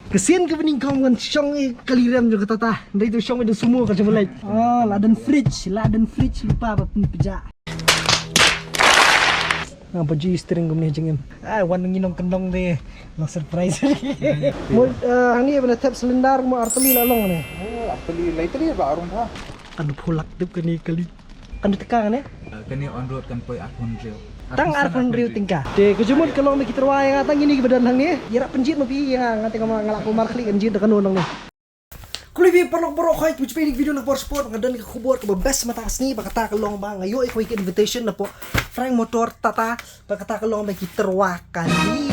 Kesian ke bening kau kan syong kali rem juga tata. Dari itu syong ada semua kan coba like. Oh, laden fridge lupa apa pun pejak. Nah, baju steering gumni jengem. Wan nginong kendong deh. Lang surprise. Hang ni apa tap selendar mo arteli lalong ni. Oh, arteli later ba arung tha. Kan pulak dip kani kali. Kan tekan ni. Kani on road kan poi arpon reu. Tang arpon reu tingkah. De kejumut kalau mi kita rawai ngatang ini ke badan hang ni. Ira penjit mo pi hang ngati ngalak kumar kali kan jit dekan nong ni. Kulivi porok kait which pay video na for sport ngadan ka kubor ka best mata asni bakata ka long ba ngayo iko invitation na po Frank Motor Tata bakata ka long ba kitarwa kali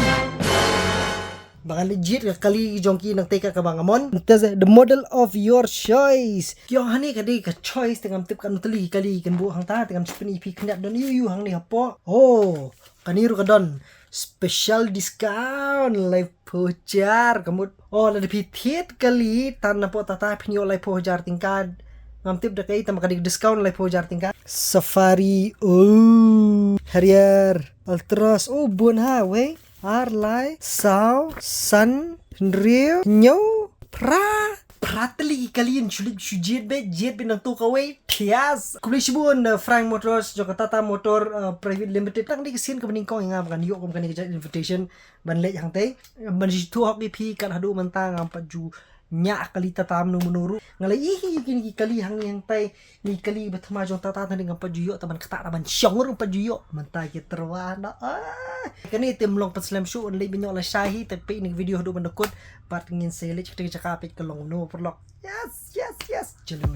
baka legit ka kali jongki nang teka ka bangamon the model of your choice kyo hani kadi ka choice tengam tip kan teli kali kan bu hang ta tengam spin ip knyap don yu hang ni hapo oh kaniru ka don special discount live pojar kamu oh ada pitit kali tanah po tata pinyo live pojar tingkad ngamtip dekai tambah kadi discount live pojar tingkad Safari oh Harrier Ultras oh bon ha we Arlai Sao Sun Rio Nyo Prateli kalian sulit jet nang tu kawai tias kumli sibun Frank Motors Jakarta Motor Private Limited tang di kesin ke bening kong ngam kan yok kan ke invitation ban le yang tei ban situ hok pi kan hadu mentang ngam paju nya kali tatam nu menuru ngalai ih kini kali hang yang tei ni kali betama jong tata tadi ngam paju yok taban kata taban syong paju yok mentai ke terwana kani tim long paslam show on le binyo la shahi tapi ni video hadu menekut part ngin sele cek cakapit ke long no perlok yes celo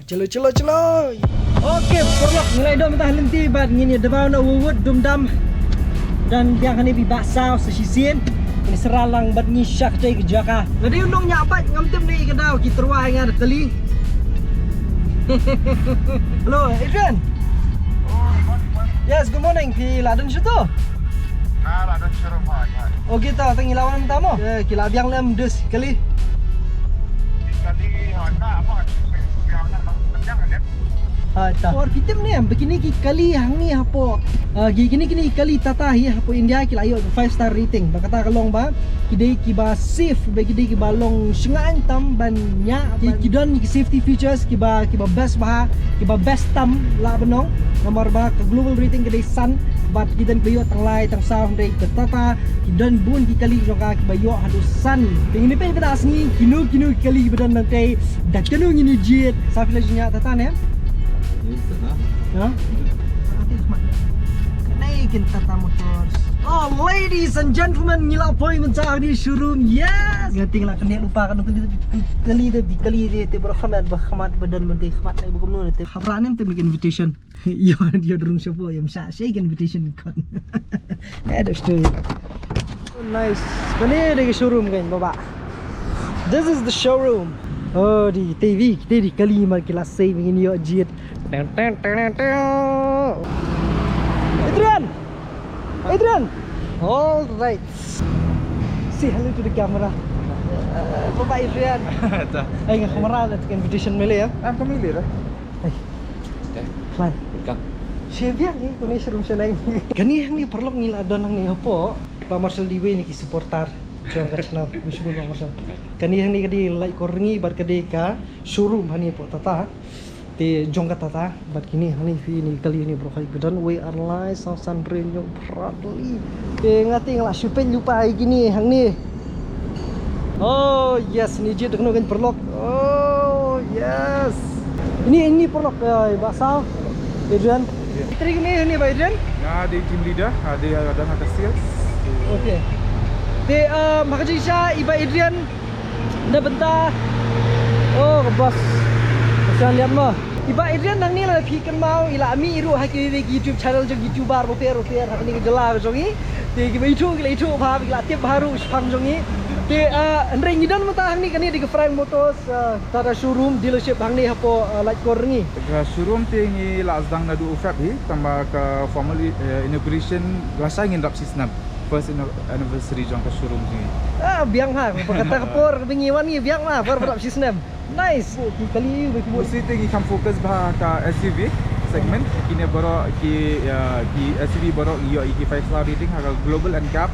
oke perlok mulai dom tah lenti bad ngin debau na wud dum dam dan yang hani bi basau sesisin ini seralang bad ngi syak dai ke jaka jadi undong nyapat ngam tim ni ke dau kitrwa ngar kali hello Adrian yes good morning pi laden situ ada cerita apa? oh kita tangi lawan tamu kila biang lem dus kali Tadi ada apa? Yang kencang kan? ta or kitim ni begini ki kali hang ni hapo gini kali tata hi hapo India kila ayo 5 star rating bakata kalong ba kidai ki ba safe ba kidai ki ba long shingan tam banya ki don ki safety features ki ba best tam la benong nomor ba ke global rating kidai sun bat kidan bayo tanglai tang sound dai ke tata ki don bun ki kali joka ki bayo hadu sun ini pen kada asni kinu kali badan nanti dak kenu ngini jet safi lajinya tata ne ya? Naikin Tata Motors. Oh, ladies and gentlemen, ngila poy mencari di showroom. Yes. Gating lah kena lupa kan kali dia berkhamat badan menteri khamat ai bukan nun te. Habranim te bikin invitation. Yo dia dorong siapa yang saya invitation kan. Ada story. Nice. Kene di showroom kan, Bapak. This is the showroom. Oh, di TV kita di kali mar kelas saya begini yo jet. Adrian, all right. Say hello to the camera. Bapak Adrian. Ay nga kamera at invitation mele ya. Kami lira. Ay. Fine. Siya biang ni kung showroom siya na Kani hang ni perlok nila don hang ni hapo. Pa Marcel Diwe ni ki supportar. Siya na bisbul pa Marcel. Kani hang ni kadi like korngi bar kadi ka showroom hani po tata. Te jongka tata bat kini hani ni kali ini bro kali bedan we are live san renyo proudly te ngati ngala supen lupa ai gini hang ni oh yes ni je dekno kan perlok oh yes ini perlok basal Adrian tri ni ba Adrian Ya, ada team leader, ada sales. okay te makasih siya iba Adrian na benta oh bos Masya lihat mo iba Adrian nang ni la pikan mau ila mi iru haki YouTube channel jong YouTuber roper hak ni jela jongi te ki itu pa ila tip baru spam jongi te andre ngidan mata hang ni kani di Frank Motors tada showroom dealership hang ni hapo light core ni Showroom tingi lasdang na du ufap hi tambah ke formal inauguration rasa ingin rap sistem first anniversary jong ke showroom ni biang ha kata kapor bingiwan ni biang ma for rap sistem nice kali mesti tingi kam fokus bah ka SUV segment kini baru ki SUV baru iyo iki 5 star rating harga global and cap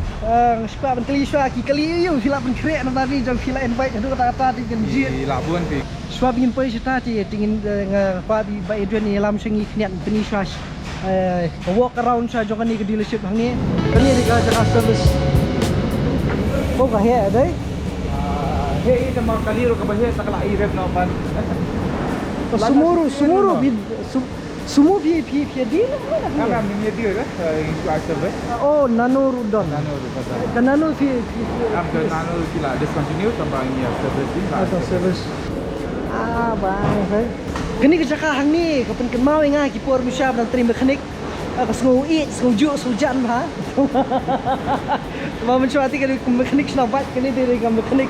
sebab kali syua kali you fila penkrek na tadi jang fila invite tu kata-kata di genjit di Labuan pi sebab ingin pergi cerita ti ingin ngapa bi Adrian ni lam sengi kniat peni syua walk around syua jong ni ke dealership hang ni di Jakarta service oh kah ya dai hei sama kali ro ka bahaya takla i rev na pan sumuru sumu pi deal kami ni dia itu service oh nano rudon nano pasal kanano pi am ke nano kila discontinue tambah ini service ni auto service bang hai kini kerja hang ni kapan kan mau ngai ki por misha dan terima mekanik sengu ju sujan ha mau mencuati kan mekanik snabat kini dari mekanik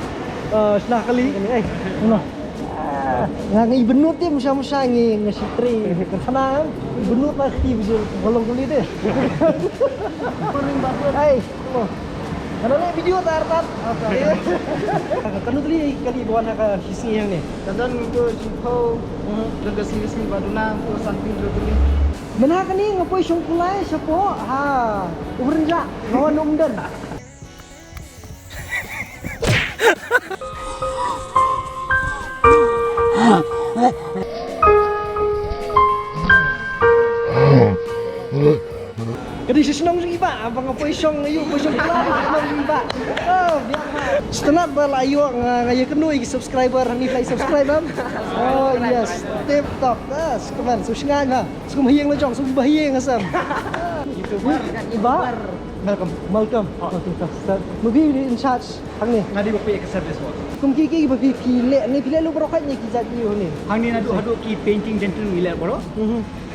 senah kali kini mana ngai benut dia musa ngi ngasitri kan sana benut lah ti bijul golong kali deh kalau ni video tar kan kali bawa nak hisi yang ni Dan untuk jumpa jaga sini baduna untuk samping dulu ni. mana kan ni ngapoi syong kulai siapa umrenja lawan umdan Kadi senang iba abang ngapoi syong ayu syong kulai senang iba biar setelah balayo ngaya kenui subscriber ni like subscribe oh yes tip top sekarang so singa sum hieng lejong sum bahieng asam YouTuber kan iba Malcolm okay start movie in charge hang ni Ngadi bapak ke service buat. kum kiki bapi pile lu berokatnya ki zat ni ni Hang ni nadu ki painting dental wilayah bro.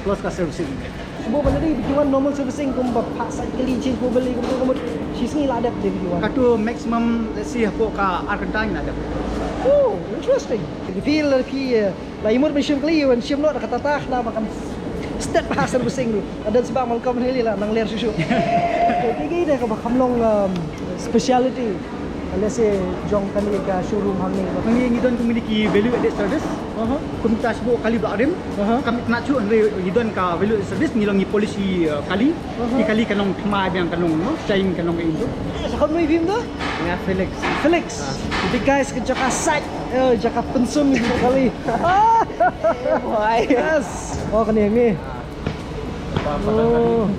Plus ka servicing. Semua benda ni bijuan normal servicing kum bapak sat kali change mobil ni kum sisni lah ada dia bijuan Katu maximum let's see hapo ka Argentine ada. oh interesting feel la imur mission kali wan siam lo kata tah lah makan step ha servicing tu ada sebab Malcolm ni lah nang ler susu kiki dah ka bakamlong speciality let's say jong kan ka showroom hang ni Hang ni ngidon memiliki value added service. Kum ta sebut kali bakrim. Kami nak cu andre ngidon ka value added service ngilongi polisi kali. Ni kali kanong thma yang kanong no chain kanong indo. sakon mo film tu Dengan Felix jadi guys kerja kasat jaka pensum ni kali boy yes oh kan yang ni oh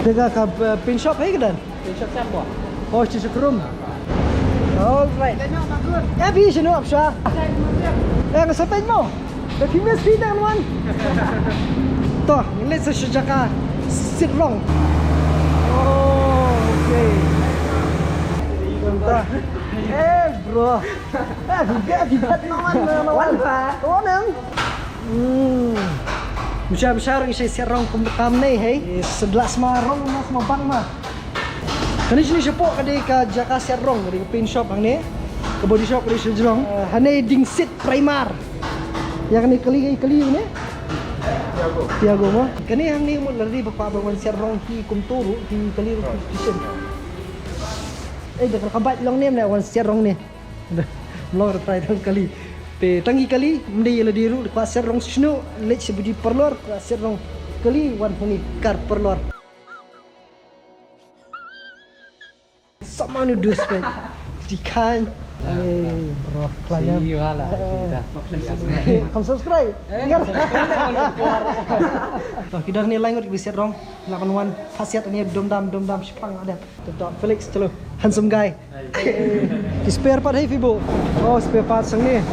jaga ka pin shop hai kedan Shop siapa? oh showroom alright Tengok bagus. bi sino apsha sampai mo the famous speeder one to let's jaka sit wrong oh okay bro bigat nawan nang besar isai serong kam nei hey sebelas marong mas mabang mah kani sini sepo kadi ka jaka serong kadi paint shop hang ni ke body shop kadi sejrong hane ding sit primar yang ni kali ni Tiago mo kani hang ni mo lari bapa bang serong hi kum turu hi kali competition dah kabat long name na wan serong ni long try dang kali pe tangi kali mende yela diru kwa serong sno lech sebudi perlor kwa serong kali wan huni kar perlor sama ni dus pe dikan bro klanya Iyalah. Kamu subscribe ingat toh kidar ni langut bi serong lakan wan khasiat ni dom dam sipang ada Dr. Felix chalo handsome guy spare part hai fibo oh spare part sang ni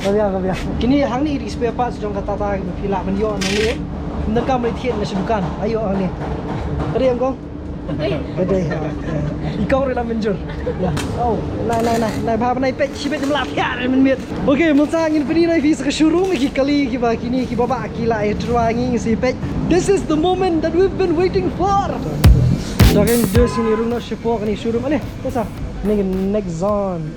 kabia kini hang ni di spare part jong kata ta pila man yo nang ni nakam ni thien na sedukan ayo hang ni tadi am kong ada ikong rela menjur ya oh nai bha nai pe chibet mla phya men miet okay mun sang in pini nai fi sa showroom ki kali ki ba kini ki baba kila e drawing si pe this is the moment that we've been waiting for Dagen dos ini rumah shopok ni showroom ani kasa ni next zone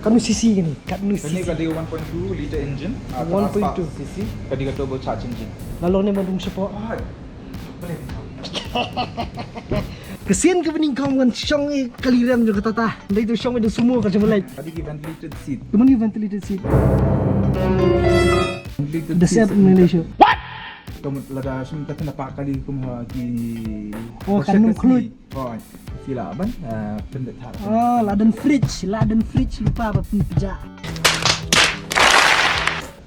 kanu sisi ni kanu ini sisi kadi 1.2 liter engine 1.2 cc kadi ka turbo charge engine lalu ni mandung shopok kesian ke bening kau kan syong kali rem jo kata tah ndai tu syong ada semua ka jamalai kadi ki ventilated seat kemani ventilated seat completed The set in Malaysia. Kamu lada semua tak nampak kali kamu ki. Oh, kanung kluit. Oh, sila ban pendet har. Oh, laden fridge lupa apa pun pejak.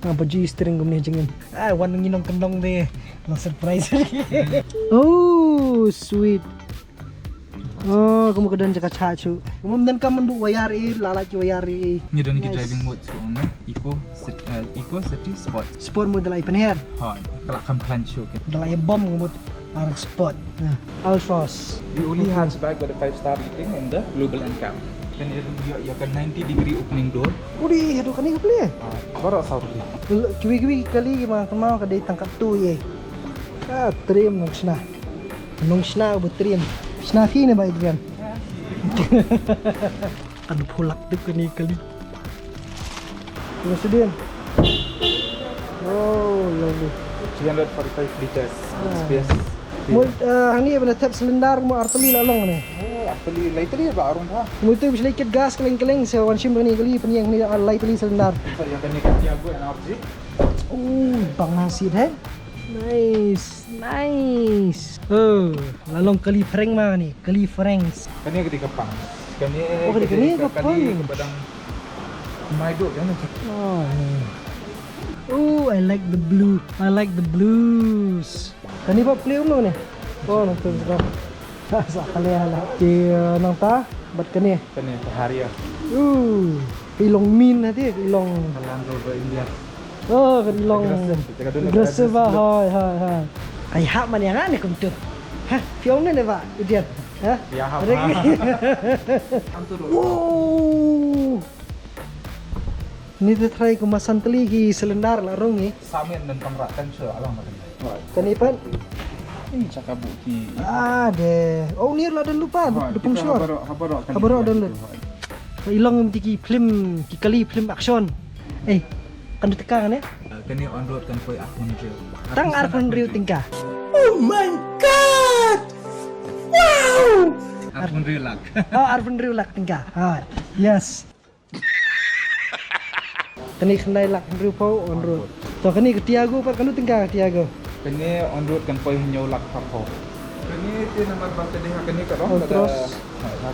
Baju istri ngom ni jangan. Wan nginong kendong deh. Lang surprise. Oh, sweet. Oh, kamu kedan jaka cacu. Kemudian kamu ndu wayari, lalaki wayari. Ni don ki driving mode so na eco city sport. Sport mo dalay panher. Ha, kalau kamu plan show kan. Dalay bom ngumot parang sport. Ultras. The only hatchback with a 5-star rating in the global NCAP. Kan ia kan 90-degree opening door. Udi, aduh kan ni kapli. Baru saudi. Kiwi kali mga kamao kada tangkap tu ye. Trim nung sna. Nung sna ubot trim. Sna fi na ba Adrian? Ano pulak dik ni kali. Terus din. Oh, lovely. 345 liters space. Mo hani ba tap silindar mo arteli lalong ni. Actually later ba aron ha. Mo ito bisla ikit gas kaleng-kaleng sa one shim ni kali panyang ni lightly silindar. Saya kan ni Tiago and object. Oh, pangasid he. Nice. Oh, lalong kali freng mah ni, kali frengs. Kani ketika pang. Kani Oh, ketika kapang. kepadang Maido kan. Oh, I like the blue. I like the blues. Kani pa play mo ni? Oh, nagtun sa. Sa kalihala. Ki nang ta, bat kani. Kani hari ya. Ilong min hati, ilong. Land Rover India. Oh, ilong. Aggressive ba? Hai. Ay ha man yang ani kum tu. Ha, fiong ni ba? Idiot. Ha? Ya ha. Wow. Ni tu try ko masantali ki silindar larong ni. Samin dan pemerakan sure alam macam ni. Kanipan. Cakap bukti. Deh. Oh, ni lah dan lupa. Depung syur. Habarok dan lu. Ilong ki film, ki kali film action. Kan tekan ya? Kani on road kan koi akun je. Tang arfan riu tingkah. Oh my god. Wow. Akun relak. Oh, arfan riu lak tingkah. Yes. Kani khandai lak riu pau on road. To kani ke Tiago par kanu tingkah Tiago. Kani on road kan koi nyolak papo. Kani ti nomor basta dia kani karong. Terus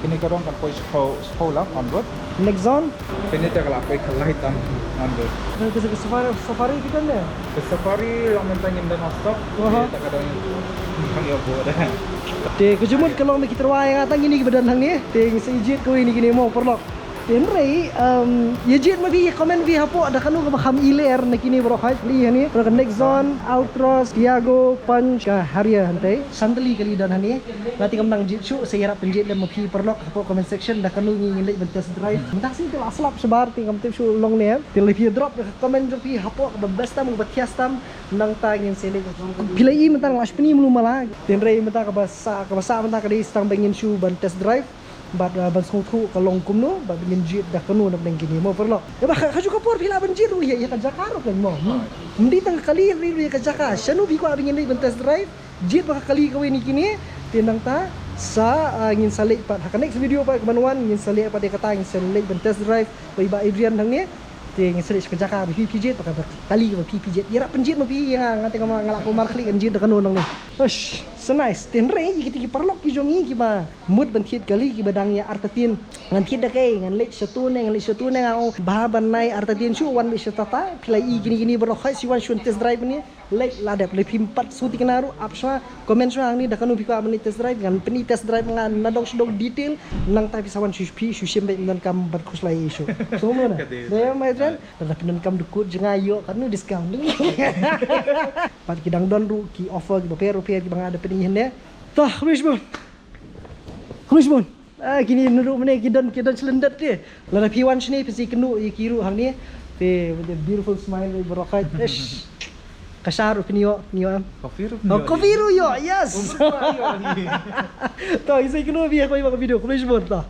kani karong kan koi sekolah on road. Nexon. Kani tak kalau koi kalah hitam on road. Ke safari kita ni. Ke safari yang mentangin dan stop. Tak ada yang buat dah. Te kejumut kalau kita rawai ngatang ini ke badan hang ni. Te sejit ko ini kini mau perlok. Ten rei yejit ma bi comment bi hapo ada kanu ka kham iler na kini bro khait li hani pro Nexon Outros Tiago Punch ka haria hantai santali kali dan hani nanti kamnang jitsu saya harap penjit dan mapi perlok hapo comment section da kanu ngi ngi test drive mentah sih tu aslap sebar ting kam tip su long ni til pi drop comment jo pi hapo the best tam batias tam nang ta ngin sele pilai mentang laspni mulu mala ten rei mentah ka basa mentah ka di stang bengin su ban test drive bad ban songku kalong kumno bad benjit dah kanu nak gini mo perlo ya bah ka juga por pila benjit ya ka jakaro kan mo hindi tang kali ri ka jaka shanu bi ko abingin ban test drive jit bah kali ka ni kini tinang ta sa ngin salik pat ka next video pa kabanuan ngin salik pa de kata ngin salik ban test drive pa iba Adrian nang ni ting salik ka jaka bi PPJ pa ka kali ka PPJ ira penjit mo pi nga ngate ka ngalak ko markli kan jit dah kanu nang ni ush so nice tin rei kita ki perlok ki jongi ki ba mud bantit kali ki badangnya artatin ngan tit da kai ngan lech satune ngau bahaban nai artatin su wan bi satata pilai gini bro khai si wan shun test drive ni lek ladap le pimpat suti kenaru apsa komen so ang ni da kanu bi ko amni test drive ngan peni test drive ngan nadong sudong detail nang tapi sawan suspi susim be ngan kam bat kuslai isu so mo na de mai tren da penan kam dukut jengayo kanu discount pat kidang don ru ki offer ki rupiah ki bang ada penihan dia tah Khrushbon kini nuruk mana kidon selendat dia lada piwan sini pasti kenu kiru hang ni te beautiful smile barakat ish kasar pinio am kofiru yo yes to isai kenu biar kau buat video Khrushbon tah